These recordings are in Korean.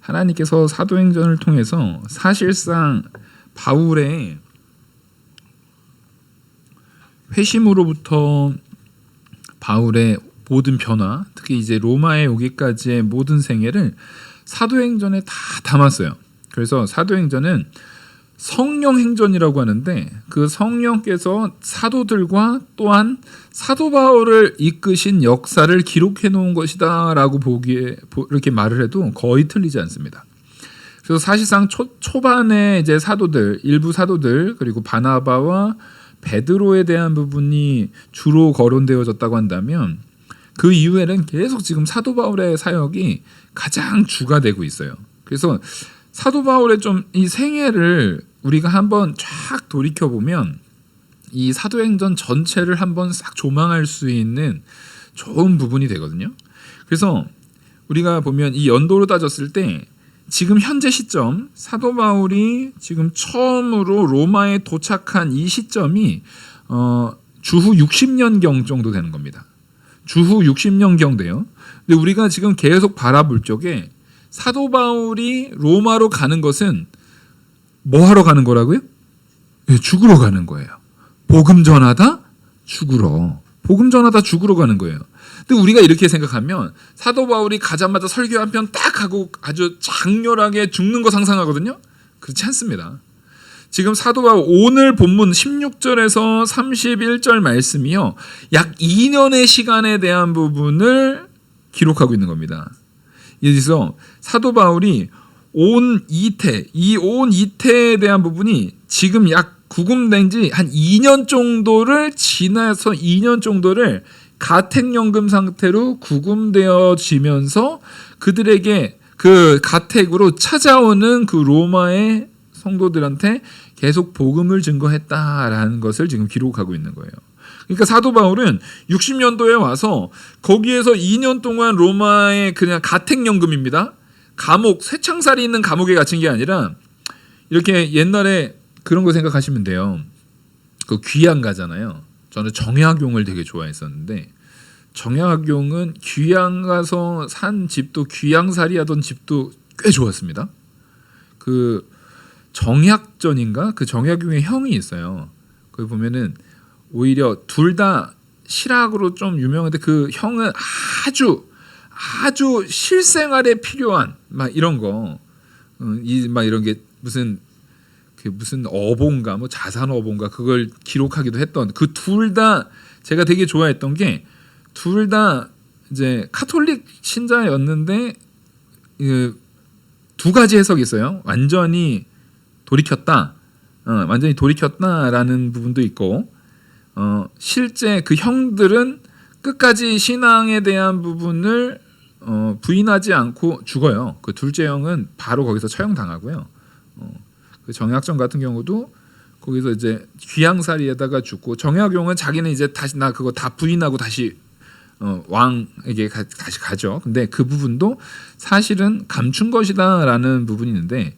하나님께서 사도행전을 통해서 사실상 바울의 회심으로부터 바울의 모든 변화, 특히 이제 로마에 오기까지의 모든 생애를 사도행전에 다 담았어요. 그래서 사도행전은 성령 행전이라고 하는데 그 성령께서 사도들과 또한 사도 바울을 이끄신 역사를 기록해 놓은 것이다라고 보기에 이렇게 말을 해도 거의 틀리지 않습니다. 그래서 사실상 초반에 이제 사도들, 일부 사도들 그리고 바나바와 베드로에 대한 부분이 주로 거론되어졌다고 한다면 그 이후에는 계속 지금 사도 바울의 사역이 가장 주가 되고 있어요. 그래서 사도 바울의 좀 이 생애를 우리가 한번 쫙 돌이켜 보면 이 사도행전 전체를 한번 싹 조망할 수 있는 좋은 부분이 되거든요. 그래서 우리가 보면 이 연도로 따졌을 때 지금 현재 시점 사도 바울이 지금 처음으로 로마에 도착한 이 시점이 주후 60년경 정도 되는 겁니다. 주후 60년경 돼요. 근데 우리가 지금 계속 바라볼 적에 사도 바울이 로마로 가는 것은 뭐 하러 가는 거라고요? 네, 죽으러 가는 거예요. 복음 전하다 죽으러. 복음 전하다 죽으러 가는 거예요. 근데 우리가 이렇게 생각하면 사도 바울이 가자마자 설교 한 편 딱 하고 아주 장렬하게 죽는 거 상상하거든요. 그렇지 않습니다. 지금 사도 바울 오늘 본문 16절에서 31절 말씀이요. 약 2년의 시간에 대한 부분을 기록하고 있는 겁니다. 여기서 사도 바울이 온 이태에 대한 부분이 지금 약 구금된 지 한 2년 정도를 지나서 2년 정도를 가택연금 상태로 구금되어지면서 그들에게 그 가택으로 찾아오는 그 로마의 성도들한테 계속 복음을 증거했다라는 것을 지금 기록하고 있는 거예요. 그러니까 사도 바울은 60년도에 와서 거기에서 2년 동안 로마의 그냥 가택연금입니다. 감옥, 쇠창살이 있는 감옥에 갇힌 게 아니라 이렇게 옛날에 그런 거 생각하시면 돼요. 그 귀양 가잖아요. 저는 정약용을 되게 좋아했었는데 정약용은 귀양 가서 산 집도 귀양살이 하던 집도 꽤 좋았습니다. 그 정약전인가? 그 정약용의 형이 있어요. 거기 보면은 오히려 둘 다 실학으로 좀 유명한데 그 형은 아주 실생활에 필요한 막 이런 거, 막 이런 게 무슨 어본가 뭐 자산 어본가 그걸 기록하기도 했던 그 둘 다 제가 되게 좋아했던 게 둘 다 이제 카톨릭 신자였는데 두 가지 해석이 있어요. 완전히 돌이켰다라는 부분도 있고 실제 그 형들은 끝까지 신앙에 대한 부분을 부인하지 않고 죽어요. 그 둘째 형은 바로 거기서 처형당하고요. 그 정약전 같은 경우도 거기서 이제 귀양살이에다가 죽고 정약용은 자기는 이제 다시 나 그거 다 부인하고 다시 왕에게 다시 가죠. 근데 그 부분도 사실은 감춘 것이다라는 부분이 있는데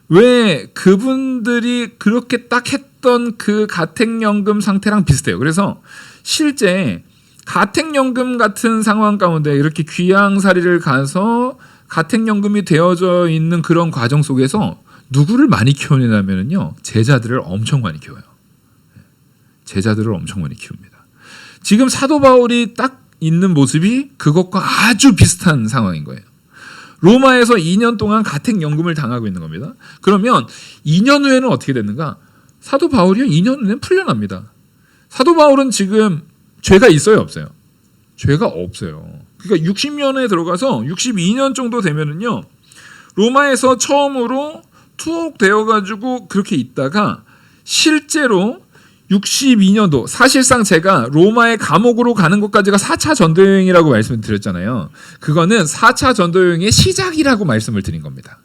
왜 그분들이 그렇게 딱 했던 그 가택연금 상태랑 비슷해요. 그래서 실제 가택연금 같은 상황 가운데 이렇게 귀양살이를 가서 가택연금이 되어져 있는 그런 과정 속에서 누구를 많이 키워내냐면요. 제자들을 엄청 많이 키워요. 제자들을 엄청 많이 키웁니다. 지금 사도 바울이 딱 있는 모습이 그것과 아주 비슷한 상황인 거예요. 로마에서 2년 동안 가택연금을 당하고 있는 겁니다. 그러면 2년 후에는 어떻게 됐는가? 사도 바울이요 2년 후에는 풀려납니다. 사도 바울은 지금 죄가 있어요 없어요? 죄가 없어요. 그러니까 60년에 들어가서 62년 정도 되면은요 로마에서 처음으로 투옥되어가지고 그렇게 있다가 실제로 62년도 사실상 제가 로마의 감옥으로 가는 것까지가 4차 전도여행이라고 말씀을 드렸잖아요. 그거는 4차 전도여행의 시작이라고 말씀을 드린 겁니다.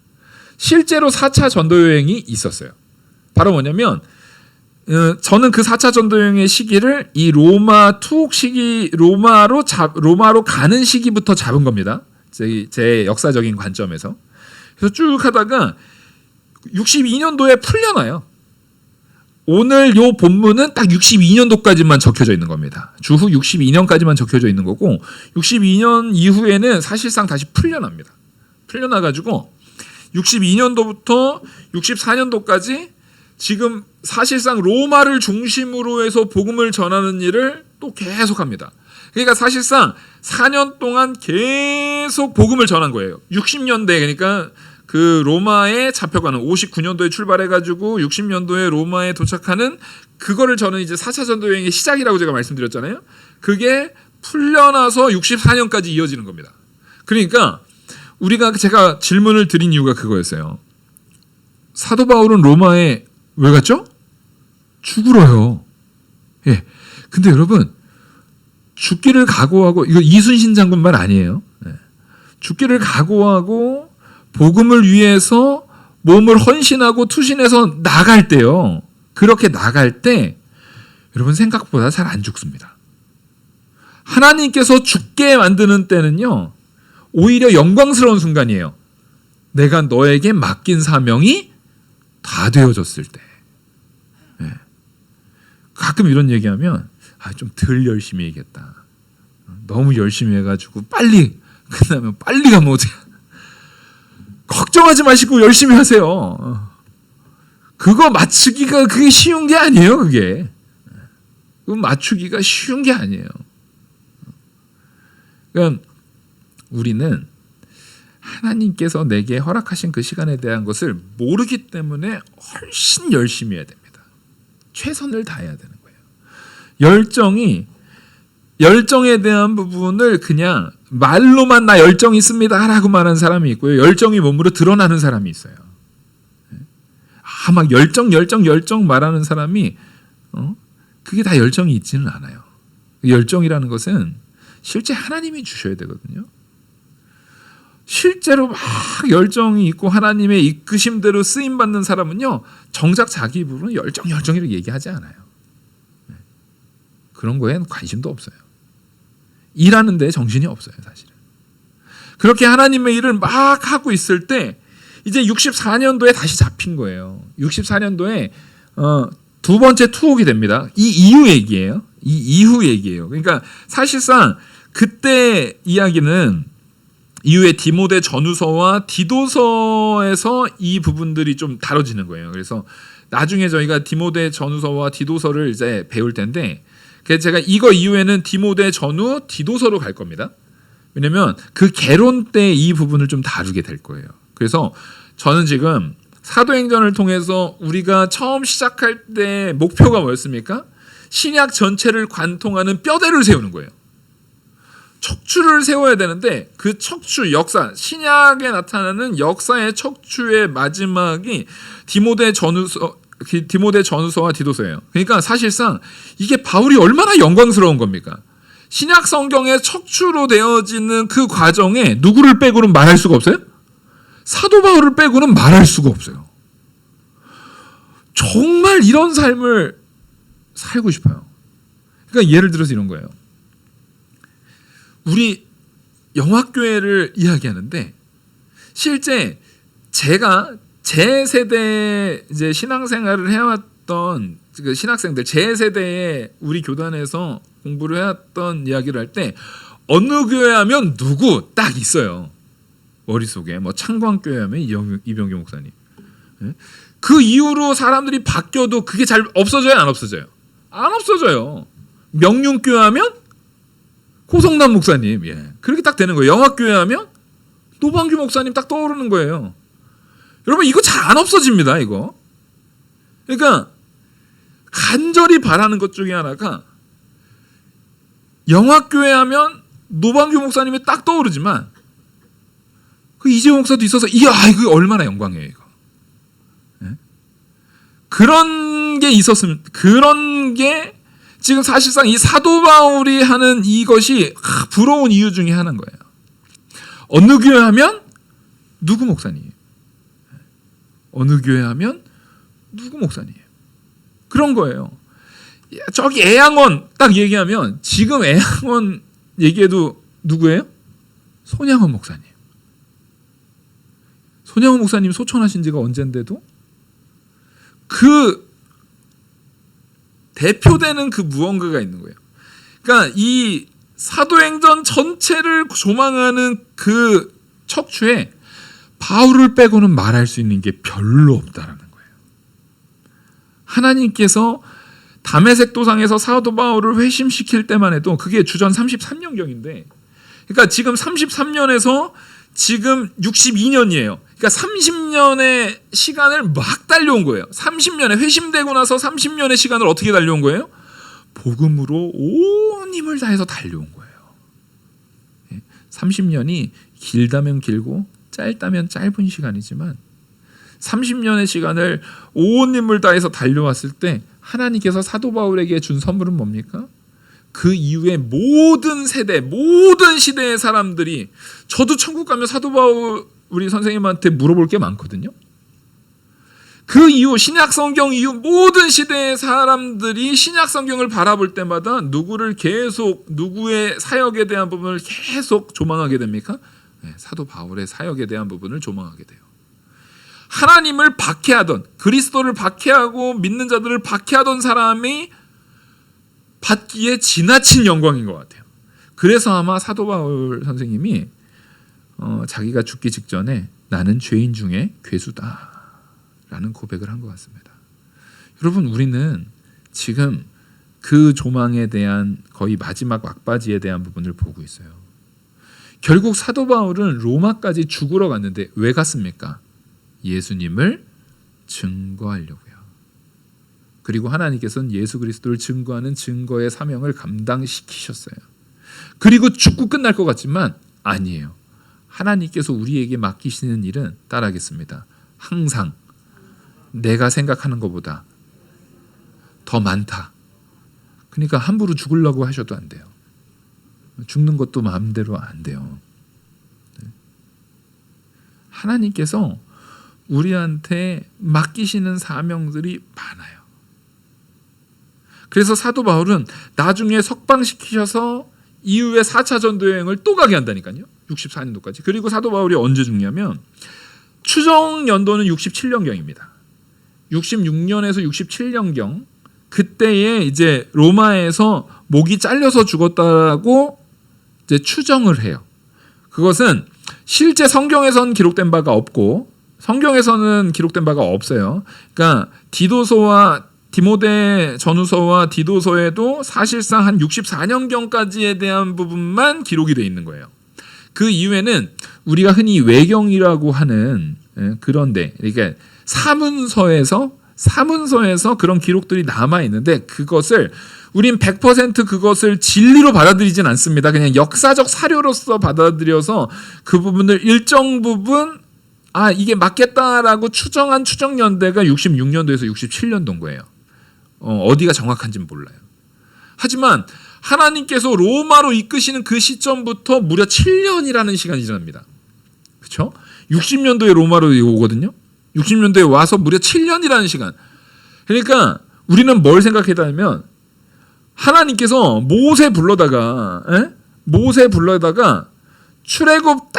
실제로 4차 전도여행이 있었어요. 바로 뭐냐면 저는 그 4차 전도여행의 시기를 이 로마 투옥 시기 로마로 가는 시기부터 잡은 겁니다. 제 역사적인 관점에서. 그래서 쭉 하다가 62년도에 풀려나요. 오늘 요 본문은 딱 62년도까지만 적혀져 있는 겁니다. 주후 62년까지만 적혀져 있는 거고 62년 이후에는 사실상 다시 풀려납니다. 풀려나가지고 62년도부터 64년도까지 지금 사실상 로마를 중심으로 해서 복음을 전하는 일을 또 계속합니다. 그러니까 사실상 4년 동안 계속 복음을 전한 거예요. 60년대 그러니까 그 로마에 잡혀가는 59년도에 출발해가지고 60년도에 로마에 도착하는 그거를 저는 이제 4차 전도 여행의 시작이라고 제가 말씀드렸잖아요. 그게 풀려나서 64년까지 이어지는 겁니다. 그러니까 제가 질문을 드린 이유가 그거였어요. 사도 바울은 로마에 왜 갔죠? 죽으러요. 예. 근데 여러분 죽기를 각오하고 이거 이순신 장군 말 아니에요. 예. 죽기를 각오하고 복음을 위해서 몸을 헌신하고 투신해서 나갈 때요. 그렇게 나갈 때 여러분 생각보다 잘 안 죽습니다. 하나님께서 죽게 만드는 때는요. 오히려 영광스러운 순간이에요. 내가 너에게 맡긴 사명이 다 되어졌을 때. 네. 가끔 이런 얘기하면 좀 덜 열심히 해야겠다. 너무 열심히 해가지고 빨리 끝나면 빨리 가면 어떡해. 걱정하지 마시고 열심히 하세요. 그거 맞추기가 그게 쉬운 게 아니에요. 그게. 그거 맞추기가 쉬운 게 아니에요. 그러니까 우리는 하나님께서 내게 허락하신 그 시간에 대한 것을 모르기 때문에 훨씬 열심히 해야 됩니다. 최선을 다해야 되는 거예요. 열정에 대한 부분을 그냥 말로만 나 열정 있습니다 라고 말하는 사람이 있고요. 열정이 몸으로 드러나는 사람이 있어요. 막 열정 말하는 사람이 그게 다 열정이 있지는 않아요. 열정이라는 것은 실제 하나님이 주셔야 되거든요. 실제로 막 열정이 있고 하나님의 이끄심대로 쓰임받는 사람은요. 정작 자기 입으로는 열정이라고 얘기하지 않아요. 그런 거에는 관심도 없어요. 일하는 데 정신이 없어요. 사실은. 그렇게 하나님의 일을 막 하고 있을 때 이제 64년도에 다시 잡힌 거예요. 64년도에 두 번째 투옥이 됩니다. 이 이후 얘기예요. 이 이후 얘기예요. 그러니까 사실상 그때 이야기는 이후에 디모데 전후서와 디도서에서 이 부분들이 좀 다뤄지는 거예요. 그래서 나중에 저희가 디모데 전후서와 디도서를 이제 배울 텐데 그래서 제가 이거 이후에는 디모데 전후 디도서로 갈 겁니다. 왜냐면 그 개론 때 이 부분을 좀 다루게 될 거예요. 그래서 저는 지금 사도행전을 통해서 우리가 처음 시작할 때 목표가 뭐였습니까? 신약 전체를 관통하는 뼈대를 세우는 거예요. 척추를 세워야 되는데 그 척추 역사 신약에 나타나는 역사의 척추의 마지막이 디모데 전후서와 디도서예요. 그러니까 사실상 이게 바울이 얼마나 영광스러운 겁니까? 신약 성경의 척추로 되어지는 그 과정에 누구를 빼고는 말할 수가 없어요? 사도 바울을 빼고는 말할 수가 없어요. 정말 이런 삶을 살고 싶어요. 그러니까 예를 들어서 이런 거예요. 우리 영화교회를 이야기하는데 실제 제가 제 세대 이제 신앙생활을 해왔던 그 신학생들 제 세대에 우리 교단에서 공부를 해왔던 이야기를 할 때 어느 교회 하면 누구 딱 있어요. 머릿속에 뭐 창광교회 하면 이병규 목사님. 그 이후로 사람들이 바뀌어도 그게 잘 없어져요? 안 없어져요? 안 없어져요. 명륜교회 하면 고성남 목사님. 예. 그렇게 딱 되는 거예요. 영화교회 하면 노방규 목사님 딱 떠오르는 거예요. 여러분 이거 잘 안 없어집니다. 이거. 그러니까 간절히 바라는 것 중에 하나가 영화교회 하면 노방규 목사님이 딱 떠오르지만 그 이재용 목사도 있어서 이거 얼마나 영광이에요. 이거. 예? 그런 게 있었으면 그런 게 지금 사실상 이 사도 바울이 하는 이것이 부러운 이유 중에 하나인 거예요. 어느 교회 하면 누구 목사님. 어느 교회 하면 누구 목사님. 그런 거예요. 저기 애양원 딱 얘기하면 지금 애양원 얘기해도 누구예요? 손양원 목사님. 손양원 목사님 소천하신 지가 언젠데도 그 대표되는 그 무언가가 있는 거예요. 그러니까 이 사도행전 전체를 조망하는 그 척추에 바울을 빼고는 말할 수 있는 게 별로 없다라는 거예요. 하나님께서 다메섹 도상에서 사도 바울을 회심시킬 때만 해도 그게 주전 33년경인데, 그러니까 지금 33년에서 지금 62년이에요. 그러니까 30년의 시간을 막 달려온 거예요. 30년에 회심되고 나서 30년의 시간을 어떻게 달려온 거예요? 복음으로 온 힘을 다해서 달려온 거예요. 30년이 길다면 길고 짧다면 짧은 시간이지만 30년의 시간을 온 힘을 다해서 달려왔을 때 하나님께서 사도 바울에게 준 선물은 뭡니까? 그 이후에 모든 세대, 모든 시대의 사람들이, 저도 천국 가면 사도 바울 우리 선생님한테 물어볼 게 많거든요. 그 이후 신약 성경 이후 모든 시대의 사람들이 신약 성경을 바라볼 때마다 누구를 계속, 누구의 사역에 대한 부분을 계속 조망하게 됩니까? 네, 사도 바울의 사역에 대한 부분을 조망하게 돼요. 하나님을 박해하던, 그리스도를 박해하고 믿는 자들을 박해하던 사람이 받기에 지나친 영광인 것 같아요. 그래서 아마 사도 바울 선생님이 자기가 죽기 직전에 나는 죄인 중에 괴수다 라는 고백을 한 것 같습니다. 여러분, 우리는 지금 그 조망에 대한 거의 마지막 막바지에 대한 부분을 보고 있어요. 결국 사도 바울은 로마까지 죽으러 갔는데 왜 갔습니까? 예수님을 증거하려고요. 그리고 하나님께서는 예수 그리스도를 증거하는 증거의 사명을 감당시키셨어요. 그리고 죽고 끝날 것 같지만 아니에요. 하나님께서 우리에게 맡기시는 일은 따라하겠습니다. 항상 내가 생각하는 것보다 더 많다. 그러니까 함부로 죽으려고 하셔도 안 돼요. 죽는 것도 마음대로 안 돼요. 하나님께서 우리한테 맡기시는 사명들이 많아요. 그래서 사도 바울은 나중에 석방시키셔서 이후에 4차 전도여행을 또 가게 한다니까요. 64년도까지. 그리고 사도 바울이 언제 죽냐면 추정 연도는 67년경입니다. 66년에서 67년경, 그때에 이제 로마에서 목이 잘려서 죽었다고 이제 추정을 해요. 그것은 실제 성경에선 기록된 바가 없고, 성경에서는 기록된 바가 없어요. 그러니까 디모데 전후서와 디도서에도 사실상 한 64년경까지에 대한 부분만 기록이 되어 있는 거예요. 그 이후에는 우리가 흔히 외경이라고 하는 그런데, 그러니까 사문서에서 그런 기록들이 남아 있는데, 그것을 우린 100% 그것을 진리로 받아들이진 않습니다. 그냥 역사적 사료로서 받아들여서 그 부분을 일정 부분 이게 맞겠다라고 추정한 추정 연대가 66년도에서 67년도인 거예요. 어디가 정확한지는 몰라요. 하지만 하나님께서 로마로 이끄시는 그 시점부터 무려 7년이라는 시간이 지납니다. 그렇죠? 60년도에 로마로 오거든요. 60년도에 와서 무려 7년이라는 시간. 그러니까 우리는 뭘 생각했다면 하나님께서 모세 불러다가 출애굽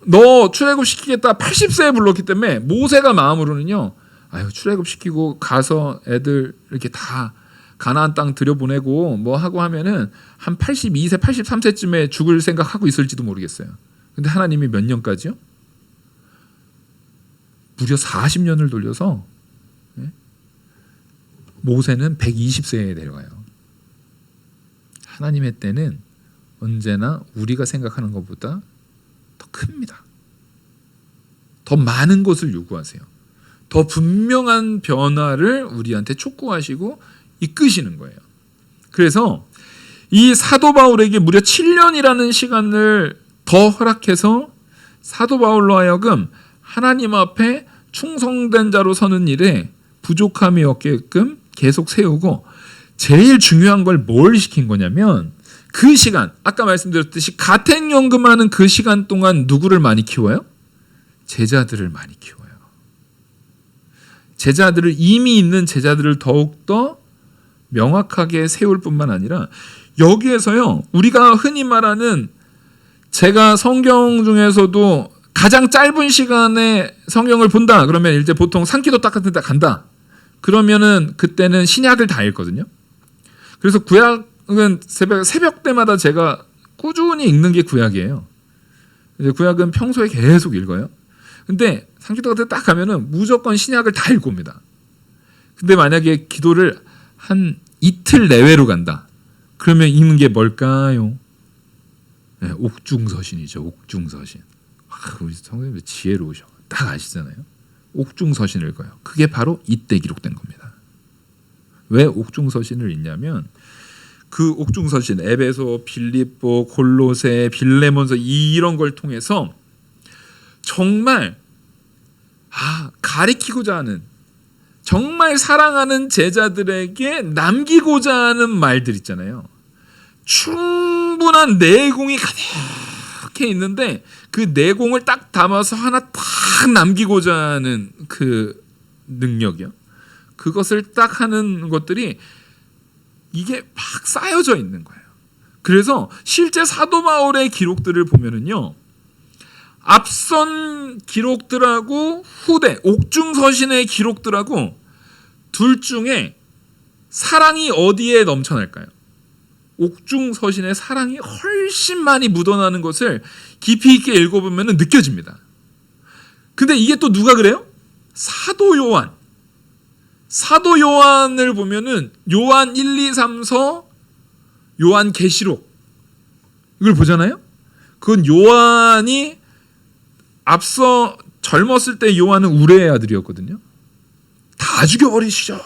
너 출애굽 시키겠다 80세에 불렀기 때문에 모세가 마음으로는요, 출애굽 시키고 가서 애들 이렇게 다 가나안 땅 들여보내고 뭐 하고 하면은 한 82세 83세쯤에 죽을 생각하고 있을지도 모르겠어요. 근데 하나님이 몇 년까지요? 무려 40년을 돌려서 모세는 120세에 내려가요. 하나님의 때는 언제나 우리가 생각하는 것보다 더 큽니다. 더 많은 것을 요구하세요. 더 분명한 변화를 우리한테 촉구하시고 이끄시는 거예요. 그래서 이 사도 바울에게 무려 7년이라는 시간을 더 허락해서 사도 바울로 하여금 하나님 앞에 충성된 자로 서는 일에 부족함이 없게끔 계속 세우고, 제일 중요한 걸 뭘 시킨 거냐면 그 시간, 아까 말씀드렸듯이 가택연금하는 그 시간 동안 누구를 많이 키워요? 제자들을 많이 키워요. 제자들을, 이미 있는 제자들을 더욱더 명확하게 세울 뿐만 아니라 여기에서요, 우리가 흔히 말하는, 제가 성경 중에서도 가장 짧은 시간에 성경을 본다 그러면 이제 보통 산기도 딱 같은 데 간다 그러면은 그때는 신약을 다 읽거든요. 그래서 구약은 새벽 때마다 제가 꾸준히 읽는 게 구약이에요. 구약은 평소에 계속 읽어요. 근데 상기도 같은 데 딱 가면은 무조건 신약을 다 읽고 옵니다. 근데 만약에 기도를 한 이틀 내외로 간다. 그러면 읽는 게 뭘까요? 네, 옥중서신이죠. 옥중서신. 우리 성도님들 지혜로우셔. 딱 아시잖아요. 옥중서신을 읽어요. 그게 바로 이때 기록된 겁니다. 왜 옥중서신을 읽냐면 그 옥중서신 에베소, 빌립보, 골로새, 빌레몬서 이런 걸 통해서 정말 가리키고자 하는, 정말 사랑하는 제자들에게 남기고자 하는 말들 있잖아요. 충분한 내공이 가득해 있는데 그 내공을 딱 담아서 하나 딱 남기고자 하는 그 능력이요. 그것을 딱 하는 것들이 이게 막 쌓여져 있는 거예요. 그래서 실제 사도 바울의 기록들을 보면은요, 앞선 기록들하고 후대 옥중서신의 기록들하고 둘 중에 사랑이 어디에 넘쳐날까요? 옥중서신의 사랑이 훨씬 많이 묻어나는 것을 깊이 있게 읽어보면 느껴집니다. 근데 이게 또 누가 그래요? 사도 요한. 사도 요한을 보면은 요한 1, 2, 3서, 요한 계시록 이걸 보잖아요. 그건 요한이 앞서 젊었을 때 요한은 우레의 아들이었거든요. 다 죽여버리시죠.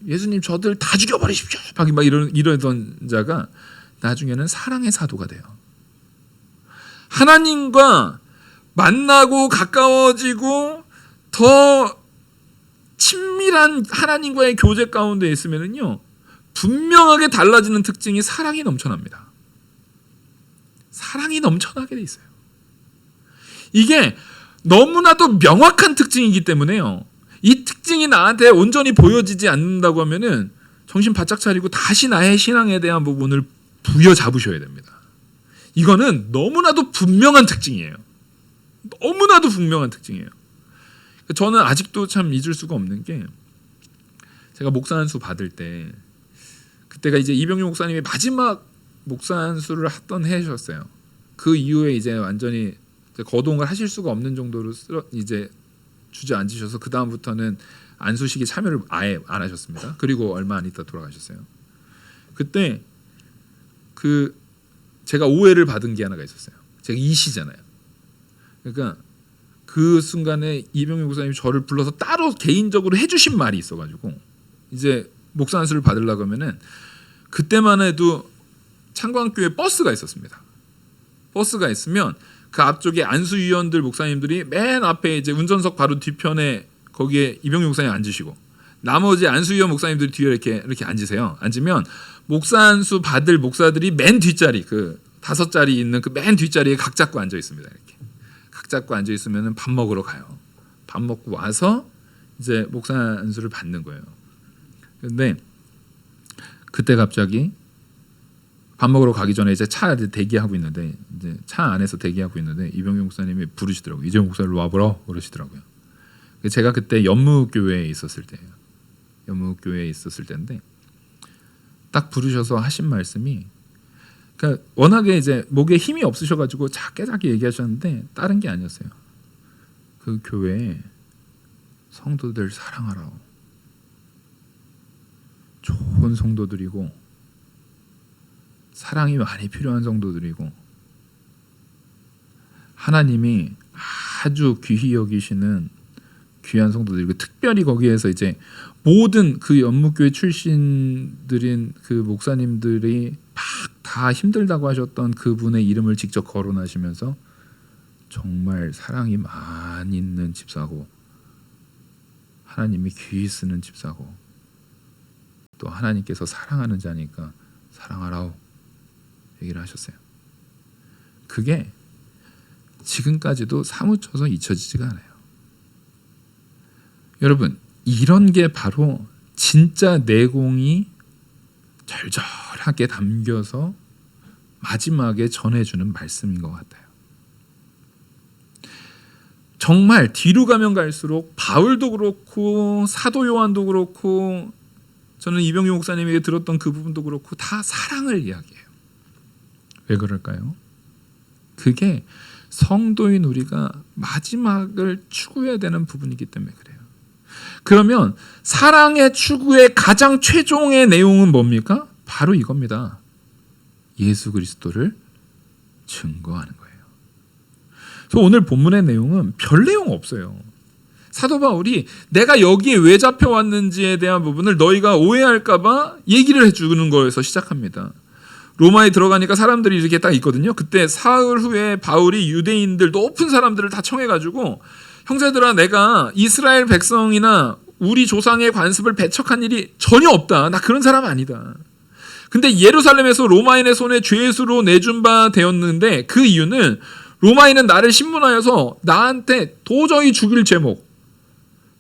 예수님 저들 다 죽여버리십시오. 막 이러던 자가 나중에는 사랑의 사도가 돼요. 하나님과 만나고 가까워지고 더 친밀한 하나님과의 교제 가운데 있으면은요, 분명하게 달라지는 특징이 사랑이 넘쳐납니다. 사랑이 넘쳐나게 돼 있어요. 이게 너무나도 명확한 특징이기 때문에요. 이 특징이 나한테 온전히 보여지지 않는다고 하면은 정신 바짝 차리고 다시 나의 신앙에 대한 부분을 부여잡으셔야 됩니다. 이거는 너무나도 분명한 특징이에요. 너무나도 분명한 특징이에요. 저는 아직도 참 잊을 수가 없는 게, 제가 목사 안수 받을 때, 그때가 이제 이병규 목사님이 마지막 목사 안수를 했던 해셨어요. 그 이후에 이제 완전히 거동을 하실 수가 없는 정도로 이제 주저앉으셔서 그 다음부터는 안수식에 참여를 아예 안 하셨습니다. 그리고 얼마 안 있다 돌아가셨어요. 그때 제가 오해를 받은 게 하나가 있었어요. 제가 이시잖아요. 그러니까 그 순간에 이병규 목사님이 저를 불러서 따로 개인적으로 해주신 말이 있어가지고, 이제 목사 안수를 받으려고 하면은 그때만 해도 창광교회 버스가 있었습니다. 버스가 있으면 그 앞쪽에 안수위원들 목사님들이 맨 앞에 이제 운전석 바로 뒤편에 거기에 이병규 목사님 앉으시고, 나머지 안수위원 목사님들이 뒤에 이렇게 앉으세요. 앉으면 목사 안수 받을 목사들이 맨 뒷자리, 그 5자리 있는 그 맨 뒷자리에 각 잡고 앉아 있습니다. 이렇게 각 잡고 앉아 있으면은 밥 먹으러 가요. 밥 먹고 와서 이제 목사 안수를 받는 거예요. 근데 그때 갑자기 밥 먹으러 가기 전에 이제 차 대기하고 있는데, 이제 차 안에서 대기하고 있는데 이병규 목사님이 부르시더라고요. 이재용 목사를 와보라 그러시더라고요. 제가 그때 연무교회에 있었을 때예요. 연무교회에 있었을 때인데 딱 부르셔서 하신 말씀이, 그러니까 워낙에 이제 목에 힘이 없으셔가지고 작게 얘기하셨는데 다른 게 아니었어요. 그 교회에 성도들 사랑하라. 좋은 성도들이고 사랑이 많이 필요한 성도들이고 하나님이 아주 귀히 여기시는 귀한 성도들이고, 특별히 거기에서 이제 모든 그 연무교회 출신들인 그 목사님들이 막 다 힘들다고 하셨던 그분의 이름을 직접 거론하시면서 정말 사랑이 많이 있는 집사고 하나님이 귀히 쓰는 집사고 또 하나님께서 사랑하는 자니까 사랑하라고 얘기를 하셨어요. 그게 지금까지도 사무쳐서 잊혀지지가 않아요. 여러분, 이런 게 바로 진짜 내공이 절절하게 담겨서 마지막에 전해주는 말씀인 것 같아요. 정말 뒤로 가면 갈수록 바울도 그렇고 사도 요한도 그렇고 저는 이병규 목사님에게 들었던 그 부분도 그렇고 다 사랑을 이야기해요. 왜 그럴까요? 그게 성도인 우리가 마지막을 추구해야 되는 부분이기 때문에 그래요. 그러면 사랑의 추구의 가장 최종의 내용은 뭡니까? 바로 이겁니다. 예수 그리스도를 증거하는 거예요. 그래서 오늘 본문의 내용은 별 내용 없어요. 사도 바울이 내가 여기에 왜 잡혀왔는지에 대한 부분을 너희가 오해할까 봐 얘기를 해주는 거에서 시작합니다. 로마에 들어가니까 사람들이 이렇게 딱 있거든요. 그때 사흘 후에 바울이 유대인들 높은 사람들을 다 청해가지고 형제들아, 내가 이스라엘 백성이나 우리 조상의 관습을 배척한 일이 전혀 없다. 나 그런 사람 아니다. 근데 예루살렘에서 로마인의 손에 죄수로 내준 바 되었는데 그 이유는 로마인은 나를 신문하여서 나한테 도저히 죽일 제목,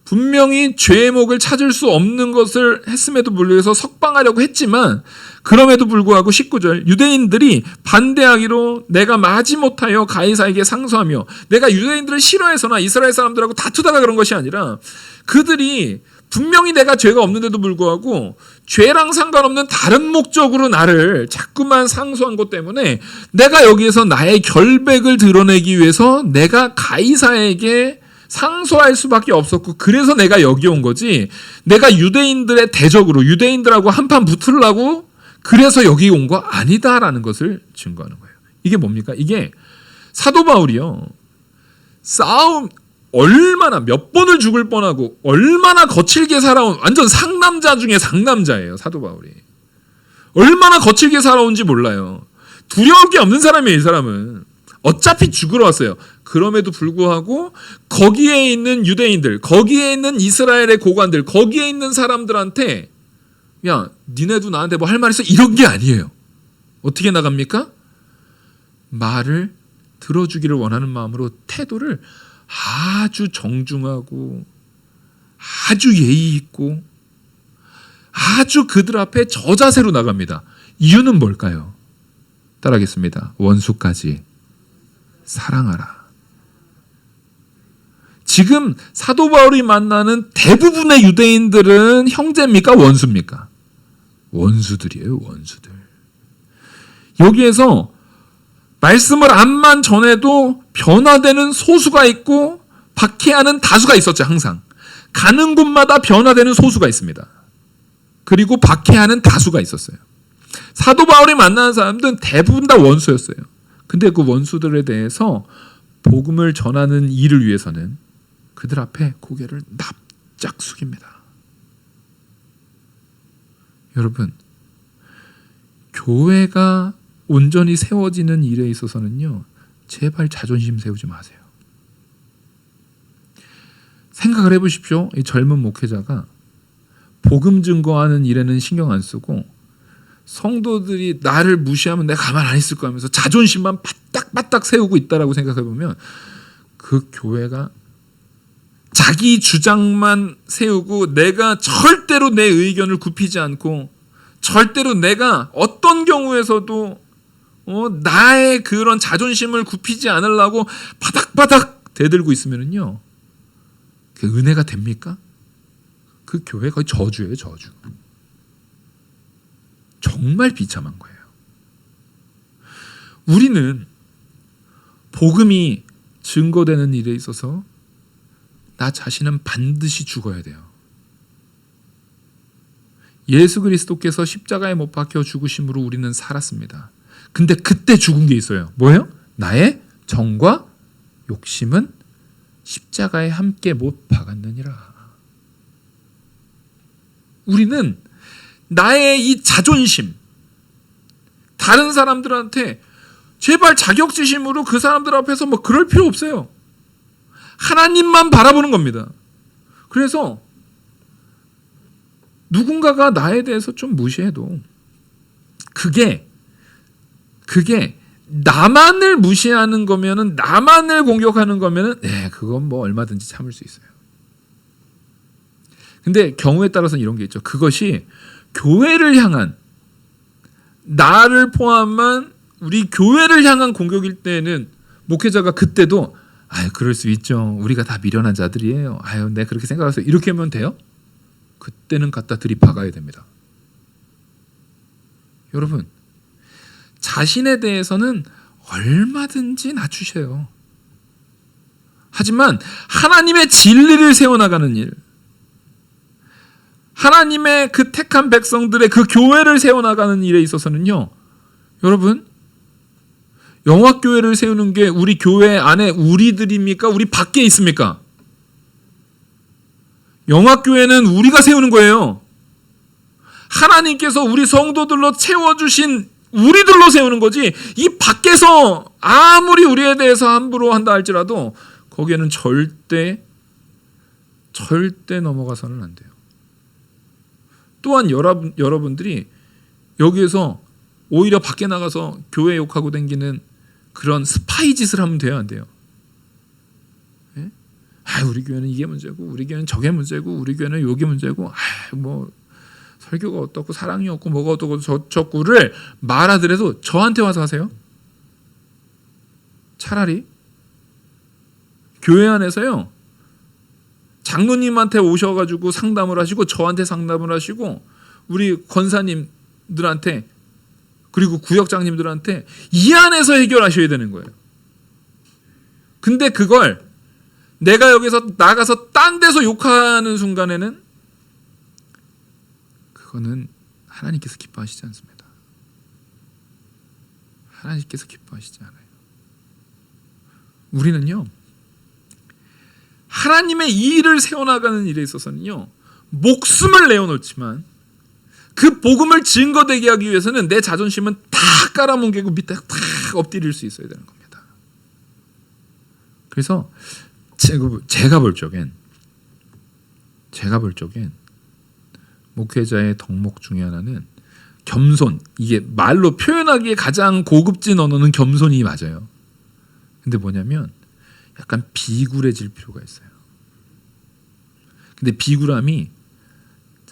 분명히 죄목을 찾을 수 없는 것을 했음에도 불구해서 석방하려고 했지만 그럼에도 불구하고 19절 유대인들이 반대하기로 내가 마지못하여 가이사에게 상소하며, 내가 유대인들을 싫어해서나 이스라엘 사람들하고 다투다가 그런 것이 아니라 그들이 분명히 내가 죄가 없는데도 불구하고 죄랑 상관없는 다른 목적으로 나를 자꾸만 상소한 것 때문에 내가 여기에서 나의 결백을 드러내기 위해서 내가 가이사에게 상소할 수밖에 없었고, 그래서 내가 여기 온 거지, 내가 유대인들의 대적으로 유대인들하고 한판 붙으려고 그래서 여기 온 거 아니다라는 것을 증거하는 거예요. 이게 뭡니까? 이게 사도 바울이요, 싸움 얼마나 몇 번을 죽을 뻔하고 얼마나 거칠게 살아온 완전 상남자 중에 상남자예요. 사도 바울이 얼마나 거칠게 살아온지 몰라요. 두려울 게 없는 사람이에요. 이 사람은 어차피 죽으러 왔어요. 그럼에도 불구하고 거기에 있는 유대인들, 거기에 있는 이스라엘의 고관들, 거기에 있는 사람들한테 야, 니네도 나한테 뭐 할 말 있어? 이런 게 아니에요. 어떻게 나갑니까? 말을 들어주기를 원하는 마음으로 태도를 아주 정중하고 아주 예의 있고 아주 그들 앞에 저자세로 나갑니다. 이유는 뭘까요? 따라하겠습니다. 원수까지 사랑하라. 지금 사도 바울이 만나는 대부분의 유대인들은 형제입니까? 원수입니까? 원수들이에요. 원수들. 여기에서 말씀을 암만 전해도 변화되는 소수가 있고 박해하는 다수가 있었죠. 항상 가는 곳마다 변화되는 소수가 있습니다. 그리고 박해하는 다수가 있었어요. 사도 바울이 만나는 사람들은 대부분 다 원수였어요. 근데 그 원수들에 대해서 복음을 전하는 일을 위해서는 그들 앞에 고개를 납작 숙입니다. 여러분, 교회가 온전히 세워지는 일에 있어서는요, 제발 자존심 세우지 마세요. 생각을 해보십시오. 이 젊은 목회자가 복음 증거하는 일에는 신경 안 쓰고 성도들이 나를 무시하면 내가 가만 안 있을 거 하면서 자존심만 바닥바닥 세우고 있다라고 생각해보면 그 교회가 자기 주장만 세우고 내가 절대로 내 의견을 굽히지 않고 절대로 내가 어떤 경우에서도 나의 그런 자존심을 굽히지 않으려고 바닥바닥 대들고 있으면요, 그 은혜가 됩니까? 그 교회 거의 저주예요. 저주. 정말 비참한 거예요. 우리는 복음이 증거되는 일에 있어서 나 자신은 반드시 죽어야 돼요. 예수 그리스도께서 십자가에 못 박혀 죽으심으로 우리는 살았습니다. 근데 그때 죽은 게 있어요. 뭐예요? 나의 정과 욕심은 십자가에 함께 못 박았느니라. 우리는 나의 이 자존심, 다른 사람들한테 제발 자격지심으로 그 사람들 앞에서 뭐 그럴 필요 없어요. 하나님만 바라보는 겁니다. 그래서 누군가가 나에 대해서 좀 무시해도 그게 나만을 무시하는 거면은, 나만을 공격하는 거면은 그건 뭐 얼마든지 참을 수 있어요. 근데 경우에 따라서는 이런 게 있죠. 그것이 교회를 향한, 나를 포함한 우리 교회를 향한 공격일 때는 목회자가 그때도 그럴 수 있죠. 우리가 다 미련한 자들이에요. 내가 그렇게 생각해서 이렇게 하면 돼요? 그때는 갖다 들이박아야 됩니다. 여러분, 자신에 대해서는 얼마든지 낮추세요. 하지만 하나님의 진리를 세워나가는 일, 하나님의 그 택한 백성들의 그 교회를 세워나가는 일에 있어서는요, 여러분, 영화교회를 세우는 게 우리 교회 안에 우리들입니까? 우리 밖에 있습니까? 영화교회는 우리가 세우는 거예요. 하나님께서 우리 성도들로 채워주신 우리들로 세우는 거지, 이 밖에서 아무리 우리에 대해서 함부로 한다 할지라도 거기에는 절대 넘어가서는 안 돼요. 또한 여러분들이 여기에서 오히려 밖에 나가서 교회 욕하고 다니는 그런 스파이 짓을 하면 돼요, 안 돼요? 예? 우리 교회는 이게 문제고, 우리 교회는 저게 문제고, 우리 교회는 요게 문제고, 뭐 설교가 어떻고 사랑이 없고 뭐가 어떻고 저쩌고를 말하더라도 저한테 와서 하세요. 차라리 교회 안에서요, 장로님한테 오셔가지고 상담을 하시고, 저한테 상담을 하시고, 우리 권사님들한테, 그리고 구역장님들한테 이 안에서 해결하셔야 되는 거예요. 근데 그걸 내가 여기서 나가서 딴 데서 욕하는 순간에는 그거는 하나님께서 기뻐하시지 않습니다. 하나님께서 기뻐하시지 않아요. 우리는요, 하나님의 이 일을 세워나가는 일에 있어서는요, 목숨을 내어놓지만 그 복음을 증거되게 하기 위해서는 내 자존심은 다 깔아뭉개고 밑에 다 엎드릴 수 있어야 되는 겁니다. 그래서 제가 볼 적엔 목회자의 덕목 중에 하나는 겸손. 이게 말로 표현하기에 가장 고급진 언어는 겸손이 맞아요. 근데 뭐냐면 약간 비굴해질 필요가 있어요. 근데 비굴함이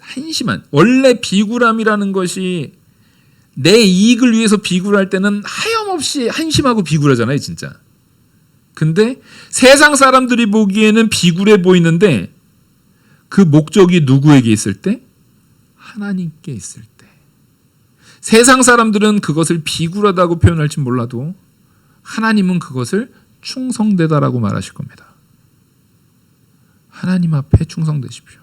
한심한, 원래 비굴함이라는 것이 내 이익을 위해서 비굴할 때는 하염없이 한심하고 비굴하잖아요, 진짜. 근데 세상 사람들이 보기에는 비굴해 보이는데 그 목적이 누구에게 있을 때? 하나님께 있을 때. 세상 사람들은 그것을 비굴하다고 표현할지 몰라도 하나님은 그것을 충성되다라고 말하실 겁니다. 하나님 앞에 충성되십시오.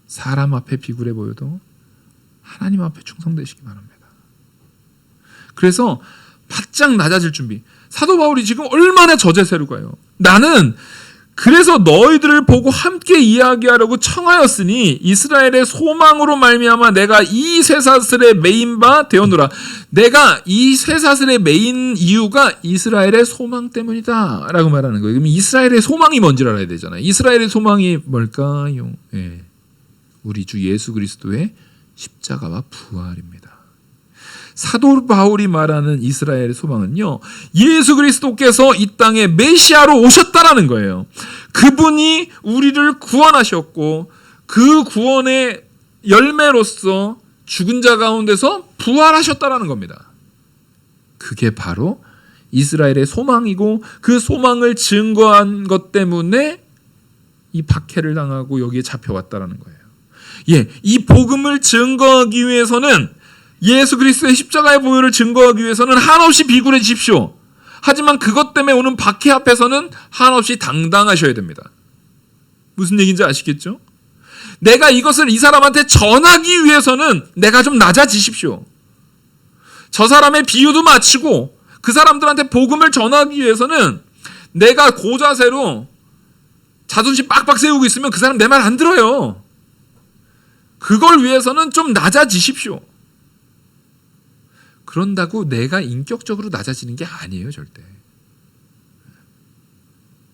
사람 앞에 비굴해 보여도 하나님 앞에 충성되시기 바랍니다. 그래서 바짝 낮아질 준비. 사도 바울이 지금 얼마나 저제세로 가요. 나는 그래서 너희들을 보고 함께 이야기하려고 청하였으니 이스라엘의 소망으로 말미암아 내가 이 쇠사슬에 매인 바 되었노라. 내가 이 쇠사슬에 매인 이유가 이스라엘의 소망 때문이다 라고 말하는 거예요. 그럼 이스라엘의 소망이 뭔지를 알아야 되잖아요. 이스라엘의 소망이 뭘까요? 예. 우리 주 예수 그리스도의 십자가와 부활입니다. 사도 바울이 말하는 이스라엘의 소망은요, 예수 그리스도께서 이 땅에 메시아로 오셨다라는 거예요. 그분이 우리를 구원하셨고 그 구원의 열매로서 죽은 자 가운데서 부활하셨다라는 겁니다. 그게 바로 이스라엘의 소망이고, 그 소망을 증거한 것 때문에 이 박해를 당하고 여기에 잡혀왔다라는 거예요. 예, 이 복음을 증거하기 위해서는, 예수 그리스도의 십자가의 보혈을 증거하기 위해서는 한없이 비굴해지십시오. 하지만 그것 때문에 오는 박해 앞에서는 한없이 당당하셔야 됩니다. 무슨 얘기인지 아시겠죠? 내가 이것을 이 사람한테 전하기 위해서는 내가 좀 낮아지십시오. 저 사람의 비유도 마치고 그 사람들한테 복음을 전하기 위해서는 내가 고자세로 자존심 빡빡 세우고 있으면 그 사람 내 말 안 들어요. 그걸 위해서는 좀 낮아지십시오. 그런다고 내가 인격적으로 낮아지는 게 아니에요, 절대.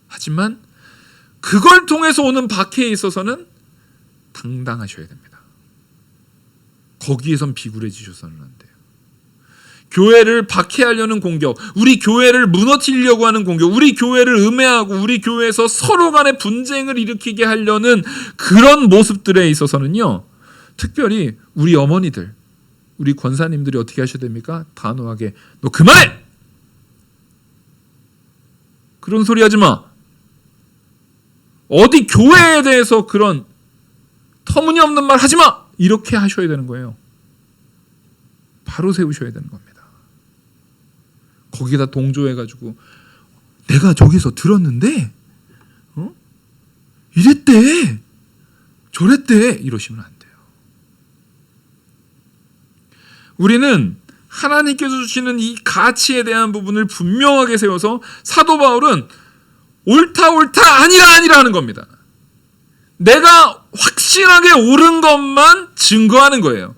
하지만 그걸 통해서 오는 박해에 있어서는 당당하셔야 됩니다. 거기에선 비굴해지셔서는 안 돼요. 교회를 박해하려는 공격, 우리 교회를 무너뜨리려고 하는 공격, 우리 교회를 음해하고 우리 교회에서 서로 간의 분쟁을 일으키게 하려는 그런 모습들에 있어서는요, 특별히 우리 어머니들, 우리 권사님들이 어떻게 하셔야 됩니까? 단호하게 너 그만해! 그런 소리 하지 마. 어디 교회에 대해서 그런 터무니없는 말 하지 마! 이렇게 하셔야 되는 거예요. 바로 세우셔야 되는 겁니다. 거기다 동조해가지고 내가 저기서 들었는데 이랬대 저랬대 이러시면 안 돼요. 우리는 하나님께서 주시는 이 가치에 대한 부분을 분명하게 세워서 사도 바울은 옳다 아니라 하는 겁니다. 내가 확실하게 옳은 것만 증거하는 거예요.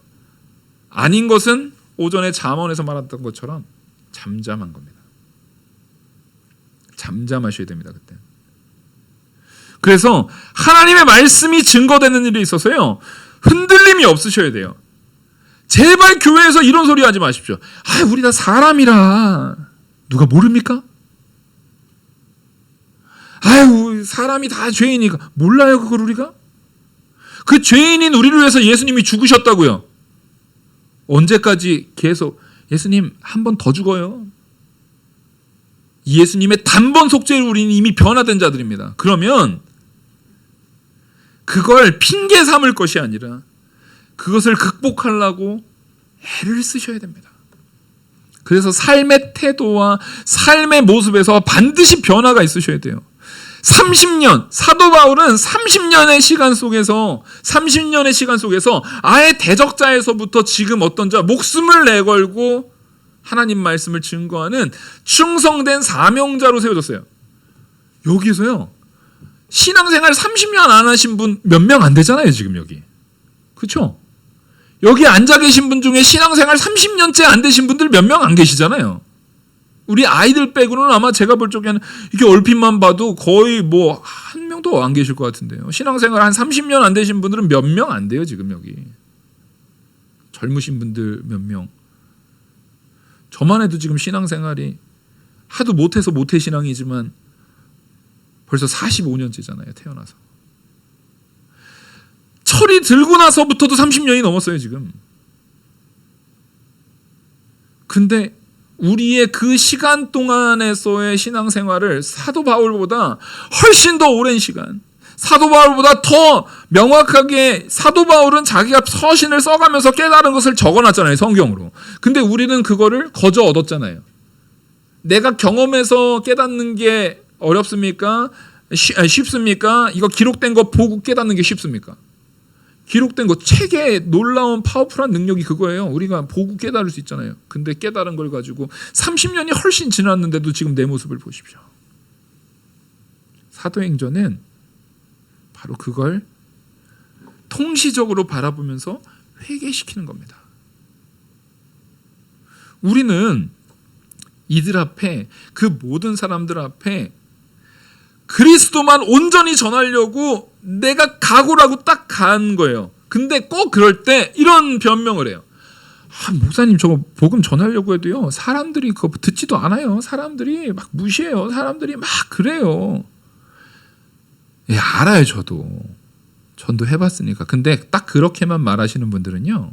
아닌 것은 오전에 잠언에서 말했던 것처럼 잠잠한 겁니다. 잠잠하셔야 됩니다. 그때. 그래서 하나님의 말씀이 증거되는 일에 있어서요, 흔들림이 없으셔야 돼요. 제발 교회에서 이런 소리 하지 마십시오. 우리 다 사람이라 누가 모릅니까? 사람이 다 죄인이니까 몰라요 그걸 우리가? 그 죄인인 우리를 위해서 예수님이 죽으셨다고요. 언제까지 계속 예수님 한 번 더 죽어요? 예수님의 단번 속죄로 우리는 이미 변화된 자들입니다. 그러면 그걸 핑계 삼을 것이 아니라 그것을 극복하려고 애를 쓰셔야 됩니다. 그래서 삶의 태도와 삶의 모습에서 반드시 변화가 있으셔야 돼요. 30년, 사도 바울은 30년의 시간 속에서 아예 대적자에서부터 지금 어떤 자 목숨을 내걸고 하나님 말씀을 증거하는 충성된 사명자로 세워졌어요. 여기서요, 신앙생활 30년 안 하신 분 몇 명 안 되잖아요 지금 여기. 그렇죠? 여기 앉아 계신 분 중에 신앙생활 30년째 안 되신 분들 몇 명 안 계시잖아요. 우리 아이들 빼고는 아마 제가 볼 적에는 이렇게 얼핏만 봐도 거의 뭐 한 명도 안 계실 것 같은데요. 신앙생활 한 30년 안 되신 분들은 몇 명 안 돼요 지금 여기. 젊으신 분들 몇 명. 저만 해도 지금 신앙생활이 하도 못해서 모태신앙이지만 벌써 45년째잖아요 태어나서. 철이 들고 나서부터도 30년이 넘었어요 지금. 근데 우리의 그 시간 동안에서의 신앙생활을 사도 바울보다 훨씬 더 오랜 시간, 사도 바울보다 더 명확하게, 사도 바울은 자기가 서신을 써가면서 깨달은 것을 적어놨잖아요 성경으로. 근데 우리는 그거를 거저 얻었잖아요. 내가 경험해서 깨닫는 게 어렵습니까? 쉽습니까? 이거 기록된 거 보고 깨닫는 게 쉽습니까? 기록된 거, 책에 놀라운 파워풀한 능력이 그거예요. 우리가 보고 깨달을 수 있잖아요. 근데 깨달은 걸 가지고 30년이 훨씬 지났는데도 지금 내 모습을 보십시오. 사도행전은 바로 그걸 통시적으로 바라보면서 회개시키는 겁니다. 우리는 이들 앞에, 그 모든 사람들 앞에 그리스도만 온전히 전하려고 내가 각오를 하고 딱 간 거예요. 근데 꼭 그럴 때 이런 변명을 해요. 목사님 저거 복음 전하려고 해도요 사람들이 그거 듣지도 않아요. 사람들이 막 무시해요. 사람들이 막 그래요. 예, 알아요. 전도 해봤으니까. 근데 딱 그렇게만 말하시는 분들은요